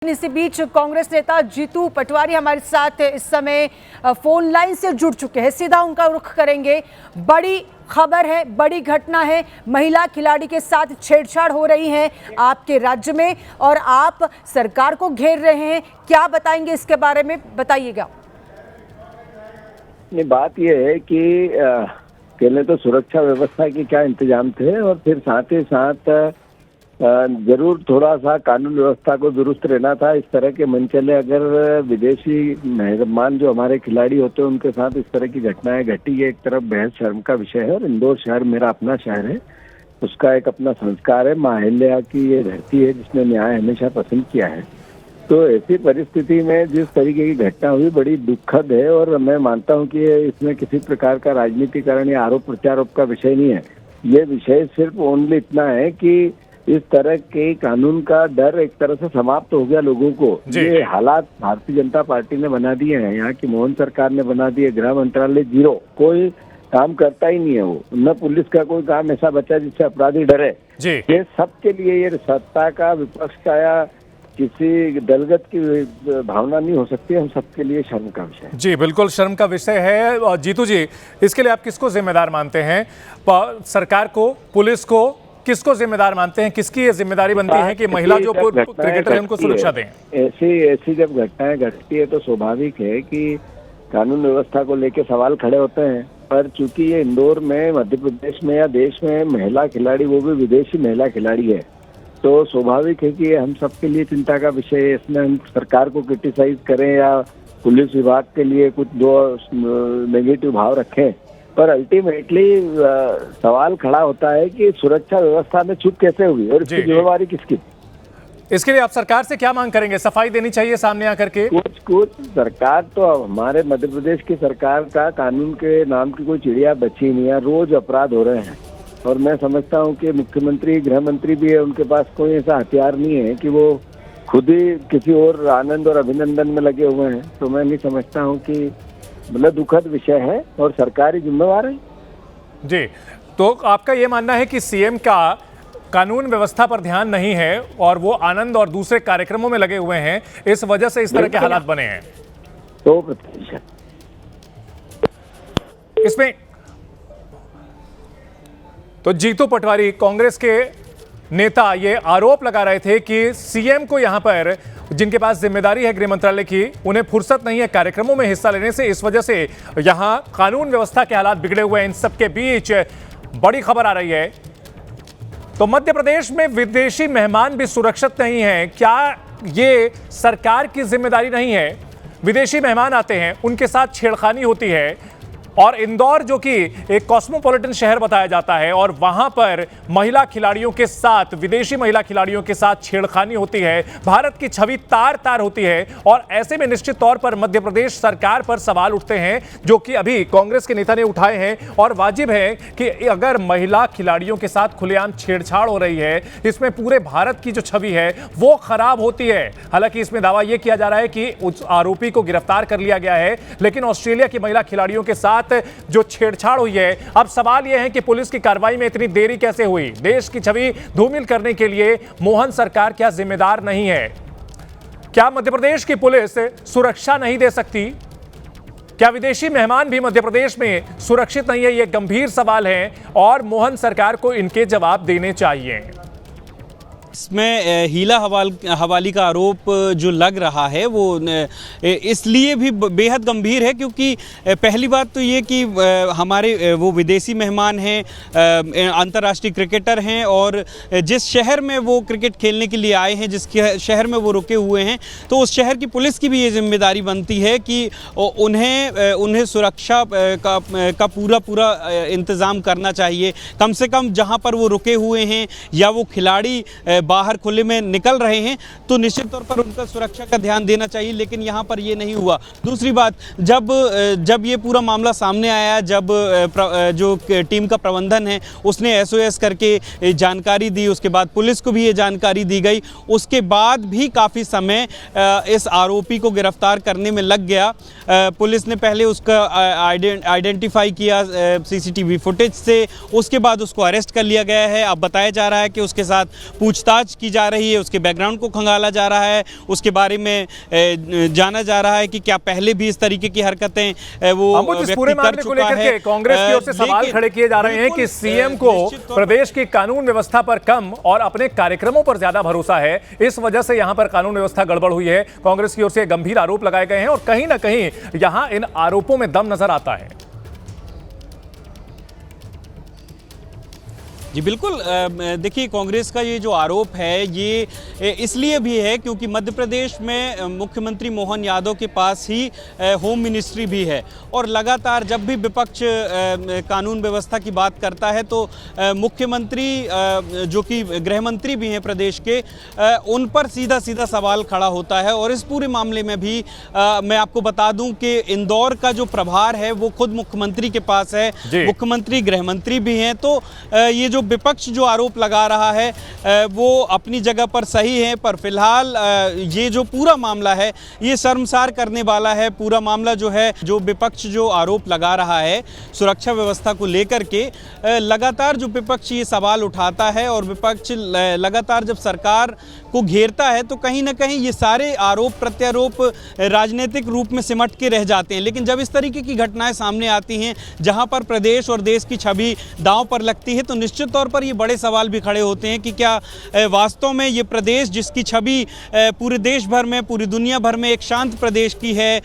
इसी बीच कांग्रेस नेता जीतू पटवारी हमारे साथ इस समय फोन लाइन से जुड़ चुके हैं। सीधा उनका रुख करेंगे। बड़ी खबर है, बड़ी घटना है, महिला खिलाड़ी के साथ छेड़छाड़ हो रही है आपके राज्य में और आप सरकार को घेर रहे हैं। क्या बताएंगे इसके बारे में, बताइएगा। ये बात यह है कि पहले तो सुरक्षा व्यवस्था के क्या इंतजाम थे और फिर साथ ही साथ जरूर थोड़ा सा कानून व्यवस्था को दुरुस्त रहना था। इस तरह के मनचले अगर विदेशी मेहमान जो हमारे खिलाड़ी होते हैं उनके साथ इस तरह की घटनाएं घटी, ये एक तरफ बेहद शर्म का विषय है। और इंदौर शहर मेरा अपना शहर है, उसका एक अपना संस्कार है। मां अहिल्या की ये धरती है जिसने न्याय हमेशा पसंद किया है। तो ऐसी परिस्थिति में जिस तरीके की घटना हुई बड़ी दुखद है और मैं मानता हूं कि इसमें किसी प्रकार का राजनीतिकरण या आरोप प्रत्यारोप का विषय नहीं है। ये विषय सिर्फ ओनली इतना है कि इस तरह के कानून का डर एक तरह से समाप्त हो गया लोगों को। ये हालात भारतीय जनता पार्टी ने बना दिए हैं, यहाँ की मोहन सरकार ने बना दिए। गृह मंत्रालय जीरो, कोई काम करता ही नहीं है। वो न पुलिस का कोई काम ऐसा बचा जिससे अपराधी डरे। ये सबके लिए ये सत्ता का, विपक्ष का या किसी दलगत की भावना नहीं हो सकती। हम सबके लिए शर्म का विषय है। जी बिल्कुल शर्म का विषय है। जीतू जी, इसके लिए आप किसको जिम्मेदार मानते हैं? सरकार को, पुलिस को, किसको जिम्मेदार मानते हैं? किसकी ये जिम्मेदारी बनती है कि महिला जो क्रिकेटर है उनको सुरक्षा दें? ऐसी जब घटनाएं घटती है तो स्वाभाविक है कि कानून व्यवस्था को लेकर सवाल खड़े होते हैं। पर चूंकि ये इंदौर में, मध्य प्रदेश में या देश में महिला खिलाड़ी, वो भी विदेशी महिला खिलाड़ी है, तो स्वाभाविक है कि हम सबके लिए चिंता का विषय है। इसमें हम सरकार को क्रिटिसाइज करें या पुलिस विभाग के लिए कुछ दो नेगेटिव भाव रखें, पर अल्टीमेटली सवाल खड़ा होता है कि सुरक्षा व्यवस्था में चूक कैसे हुई और इसकी जिम्मेवारी किसकी? इसके लिए आप सरकार से क्या मांग करेंगे? सफाई देनी चाहिए सामने आकर के? कुछ सरकार तो, हमारे मध्य प्रदेश की सरकार का कानून के नाम की कोई चिड़िया बची नहीं है। रोज अपराध हो रहे हैं और मैं समझता हूं कि मुख्यमंत्री, गृह मंत्री भी है, उनके पास कोई ऐसा हथियार नहीं है कि वो खुद ही किसी और आनंद और अभिनंदन में लगे हुए हैं। तो मैं नहीं समझता हूं कि, मतलब दुखद विषय है और सरकारी जिम्मेवार है। जी, तो आपका ये मानना है कि सीएम का कानून व्यवस्था पर ध्यान नहीं है और वो आनंद और दूसरे कार्यक्रमों में लगे हुए हैं, इस वजह से इस तरह के हालात बने हैं? 100%। इसमें तो जीतू पटवारी, कांग्रेस के नेता, ये आरोप लगा रहे थे कि सीएम को यहां पर, जिनके पास जिम्मेदारी है गृह मंत्रालय की, उन्हें फुर्सत नहीं है कार्यक्रमों में हिस्सा लेने से। इस वजह से यहां कानून व्यवस्था के हालात बिगड़े हुए हैं। इन सबके बीच बड़ी खबर आ रही है, तो मध्य प्रदेश में विदेशी मेहमान भी सुरक्षित नहीं है। क्या ये सरकार की जिम्मेदारी नहीं है? विदेशी मेहमान आते हैं, उनके साथ छेड़खानी होती है और इंदौर जो कि एक कॉस्मोपॉलिटन शहर बताया जाता है और वहां पर महिला खिलाड़ियों के साथ, विदेशी महिला खिलाड़ियों के साथ छेड़खानी होती है। भारत की छवि तार तार होती है और ऐसे में निश्चित तौर पर मध्य प्रदेश सरकार पर सवाल उठते हैं, जो कि अभी कांग्रेस के नेता ने उठाए हैं। और वाजिब है कि अगर महिला खिलाड़ियों के साथ खुलेआम छेड़छाड़ हो रही है, इसमें पूरे भारत की जो छवि है वो खराब होती है। हालांकि इसमें दावा यह किया जा रहा है कि उस आरोपी को गिरफ्तार कर लिया गया है, लेकिन ऑस्ट्रेलिया की महिला खिलाड़ियों के साथ जो छेड़छाड़ हुई है, अब सवाल यह है कि पुलिस की कार्रवाई में इतनी देरी कैसे हुई? देश की छवि धूमिल करने के लिए मोहन सरकार क्या जिम्मेदार नहीं है? क्या मध्य प्रदेश की पुलिस सुरक्षा नहीं दे सकती? क्या विदेशी मेहमान भी मध्य प्रदेश में सुरक्षित नहीं है? यह गंभीर सवाल है और मोहन सरकार को इनके जवाब देने चाहिए। इसमें हीला हवाली का आरोप जो लग रहा है वो इसलिए भी बेहद गंभीर है क्योंकि पहली बात तो ये कि हमारे वो विदेशी मेहमान हैं, अंतर्राष्ट्रीय क्रिकेटर हैं और जिस शहर में वो क्रिकेट खेलने के लिए आए हैं, जिस शहर में वो रुके हुए हैं, तो उस शहर की पुलिस की भी ये जिम्मेदारी बनती है कि उन्हें सुरक्षा का पूरा इंतज़ाम करना चाहिए। कम से कम जहाँ पर वो रुके हुए हैं या वो खिलाड़ी बाहर खुले में निकल रहे हैं तो निश्चित तौर पर उनका सुरक्षा का ध्यान देना चाहिए, लेकिन यहाँ पर ये नहीं हुआ। दूसरी बात, जब ये पूरा मामला सामने आया, जब जो टीम का प्रबंधन है उसने SOS करके जानकारी दी, उसके बाद पुलिस को भी ये जानकारी दी गई, उसके बाद भी काफ़ी समय इस आरोपी को गिरफ्तार करने में लग गया। पुलिस ने पहले उसका आइडेंटिफाई किया CCTV फुटेज से, उसके बाद उसको अरेस्ट कर लिया गया है। अब बताया जा रहा है कि उसके साथ पूछताछ पूछताछ की जा रही है, उसके बैकग्राउंड को खंगाला जा रहा है, उसके बारे में जाना जा रहा है कि क्या पहले भी इस तरीके की हरकतें वो इस पूरे मामले को लेकर के कांग्रेस की ओर से सवाल खड़े किए जा रहे हैं कि सीएम को प्रदेश की कानून व्यवस्था पर कम और अपने कार्यक्रमों पर ज्यादा भरोसा है, इस वजह से यहां पर कानून व्यवस्था गड़बड़ हुई है। कांग्रेस की ओर से गंभीर आरोप लगाए गए हैं और कहीं ना कहीं यहां इन आरोपों में दम नजर आता है। जी बिल्कुल, देखिए कांग्रेस का ये जो आरोप है ये इसलिए भी है क्योंकि मध्य प्रदेश में मुख्यमंत्री मोहन यादव के पास ही होम मिनिस्ट्री भी है और लगातार जब भी विपक्ष कानून व्यवस्था की बात करता है तो मुख्यमंत्री जो कि गृह मंत्री भी हैं प्रदेश के, उन पर सीधा सीधा सवाल खड़ा होता है। और इस पूरे मामले में भी मैं आपको बता दूं कि इंदौर का जो प्रभार है वो खुद मुख्यमंत्री के पास है, मुख्यमंत्री गृह मंत्री भी हैं। तो ये जो विपक्ष जो आरोप लगा रहा है वो अपनी जगह पर सही है, पर फिलहाल ये जो पूरा मामला है ये शर्मसार करने वाला है। पूरा मामला जो है, जो विपक्ष जो आरोप लगा रहा है सुरक्षा व्यवस्था को लेकर के, लगातार जो विपक्ष ये सवाल उठाता है और विपक्ष लगातार जब सरकार को घेरता है तो कहीं ना कहीं ये सारे आरोप प्रत्यारोप राजनीतिक रूप में सिमट के रह जाते हैं। लेकिन जब इस तरीके की घटनाएं सामने आती हैं जहां पर प्रदेश और देश की छवि दांव पर लगती है तो निश्चित तौर पर ये बड़े सवाल भी खड़े होते हैं कि क्या वास्तव में ये प्रदेश जिसकी छवि पूरे देश भर में, पूरी दुनिया भर में एक शांत प्रदेश की है,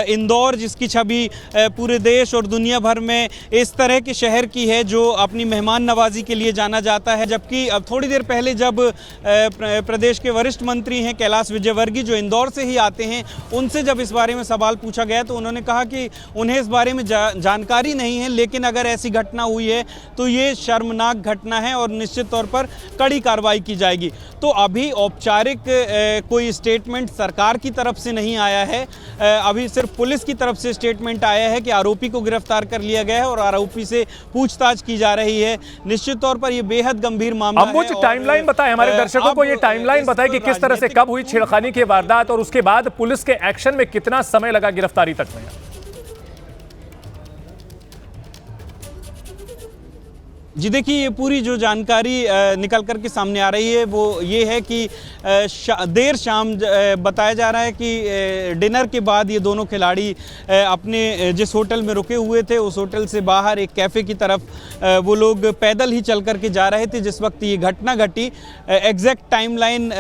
इंदौर जिसकी छवि पूरे देश और दुनिया भर में इस तरह के शहर की है जो अपनी मेहमान नवाजी के लिए जाना जाता है। जबकि अब थोड़ी देर पहले जब प्रदेश के वरिष्ठ मंत्री हैं कैलाश विजयवर्गीय जो इंदौर से ही आते हैं, उनसे जब इस बारे में सवाल पूछा गया तो उन्होंने कहा कि उन्हें इस बारे में जानकारी नहीं है, लेकिन अगर ऐसी घटना हुई है तो ये शर्मनाक घटना है और निश्चित तौर पर कड़ी कार्रवाई की जाएगी। तो अभी औपचारिक कोई स्टेटमेंट सरकार की तरफ से नहीं आया है, अभी सिर्फ पुलिस की तरफ से स्टेटमेंट आया है कि आरोपी को गिरफ्तार कर लिया गया है और आरोपी से पूछताछ की जा रही है। निश्चित तौर पर यह बेहद गंभीर मामला है। टाइमलाइन बताएं हमारे दर्शकों को, ये टाइमलाइन बताएं कि किस तरह से कब हुई छेड़खानी की वारदात और उसके बाद पुलिस के एक्शन में कितना समय लगा गिरफ्तारी तक में। जी देखिए, ये पूरी जो जानकारी निकल कर के सामने आ रही है वो ये है कि देर शाम बताया जा रहा है कि डिनर के बाद ये दोनों खिलाड़ी अपने जिस होटल में रुके हुए थे उस होटल से बाहर एक कैफ़े की तरफ वो लोग पैदल ही चल कर के जा रहे थे जिस वक्त ये घटना घटी। एग्जैक्ट टाइमलाइन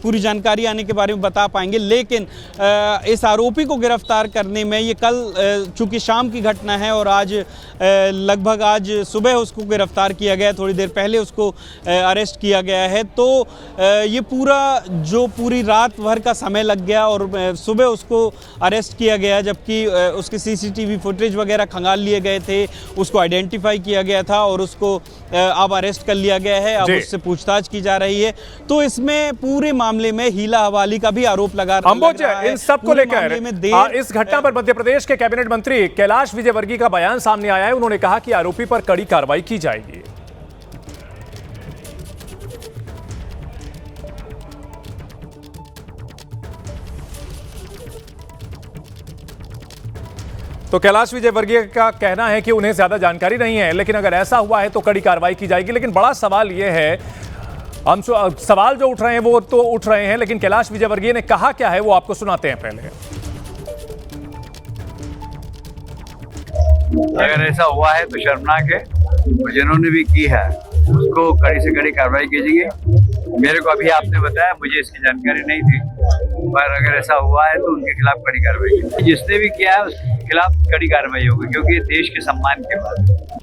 पूरी जानकारी आने के बारे में बता पाएंगे, लेकिन इस आरोपी को गिरफ्तार करने में ये कल चूँकि शाम की घटना है और आज लगभग आज सुबह उसको गिरफ्तार किया गया, थोड़ी देर पहले उसको अरेस्ट किया गया है। तो ये पूरी रात भर का समय लग गया और सुबह उसको अरेस्ट किया गया, जबकि उसके सीसीटीवी फुटेज वगैरह खंगाल लिए गए थे, उसको आइडेंटिफाई किया गया था और उसको अब अरेस्ट कर लिया गया है, अब उससे पूछताछ की जा रही है। तो इसमें पूरे मामले में हीला हवाली का भी आरोप लग रहा है। इन सब को लेकर इस घटना पर मध्य प्रदेश के कैबिनेट मंत्री कैलाश विजयवर्गीय का बयान सामने आया है। उन्होंने कहा कि आरोपी पर कड़ी कार्रवाई की जाएगी। तो कैलाश विजयवर्गीय का कहना है कि उन्हें ज्यादा जानकारी नहीं है, लेकिन अगर ऐसा हुआ है तो कड़ी कार्रवाई की जाएगी। लेकिन बड़ा सवाल यह है, हम सवाल जो उठ रहे हैं वो तो उठ रहे हैं, लेकिन कैलाश विजयवर्गीय ने कहा क्या है वो आपको सुनाते हैं पहले। अगर ऐसा हुआ है तो शर्मनाक है और जिन्होंने भी की है उसको कड़ी से कड़ी कार्रवाई कीजिए। मेरे को अभी आपने बताया, मुझे इसकी जानकारी नहीं थी, पर अगर ऐसा हुआ है तो उनके खिलाफ कड़ी कार्रवाई की। जिसने भी किया है उसके खिलाफ कड़ी कार्रवाई होगी, क्योंकि देश के सम्मान के बाद।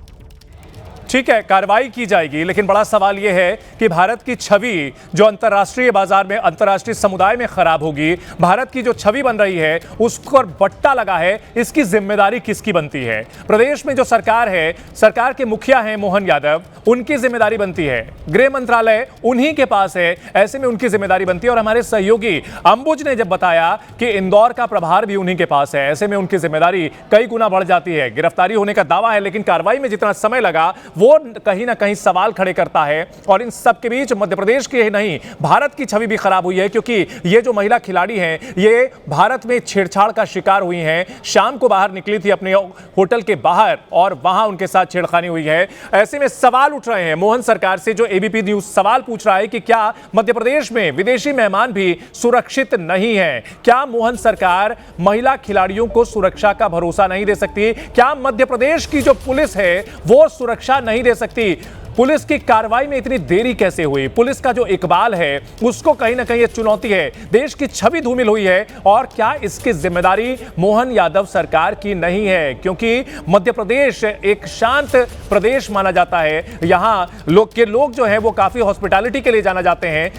ठीक है, कार्रवाई की जाएगी, लेकिन बड़ा सवाल यह है कि भारत की छवि जो अंतर्राष्ट्रीय बाजार में, अंतर्राष्ट्रीय समुदाय में खराब होगी, भारत की जो छवि बन रही है उस पर बट्टा लगा है, इसकी जिम्मेदारी किसकी बनती है? प्रदेश में जो सरकार है, सरकार के मुखिया हैं मोहन यादव, उनकी जिम्मेदारी बनती है। गृह मंत्रालय उन्हीं के पास है, ऐसे में उनकी जिम्मेदारी बनती है। और हमारे सहयोगी अंबुज ने जब बताया कि इंदौर का प्रभार भी उन्हीं के पास है, ऐसे में उनकी जिम्मेदारी कई गुना बढ़ जाती है। गिरफ्तारी होने का दावा है, लेकिन कार्रवाई में जितना समय लगा वो कहीं ना कहीं सवाल खड़े करता है। और इन सब के बीच मध्य प्रदेश की ही नहीं, भारत की छवि भी खराब हुई है, क्योंकि ये जो महिला खिलाड़ी हैं ये भारत में छेड़छाड़ का शिकार हुई हैं। शाम को बाहर निकली थी अपने होटल के बाहर और वहां उनके साथ छेड़खानी हुई है। ऐसे में सवाल उठ रहे हैं मोहन सरकार से, जो एबीपी न्यूज सवाल पूछ रहा है कि क्या मध्य प्रदेश में विदेशी मेहमान भी सुरक्षित नहीं है? क्या मोहन सरकार महिला खिलाड़ियों को सुरक्षा का भरोसा नहीं दे सकती? क्या मध्य प्रदेश की जो पुलिस है वो सुरक्षा नहीं दे सकती? पुलिस की कार्रवाई में इतनी देरी कैसे हुई? पुलिस का जो इकबाल है उसको कहीं ना कहीं ये चुनौती है। देश की छवि धूमिल हुई है और क्या इसकी जिम्मेदारी मोहन यादव सरकार की नहीं है? क्योंकि मध्य प्रदेश एक शांत प्रदेश माना जाता है। यहाँ लोग जो है वो काफी हॉस्पिटैलिटी के लिए जाना जाते हैं।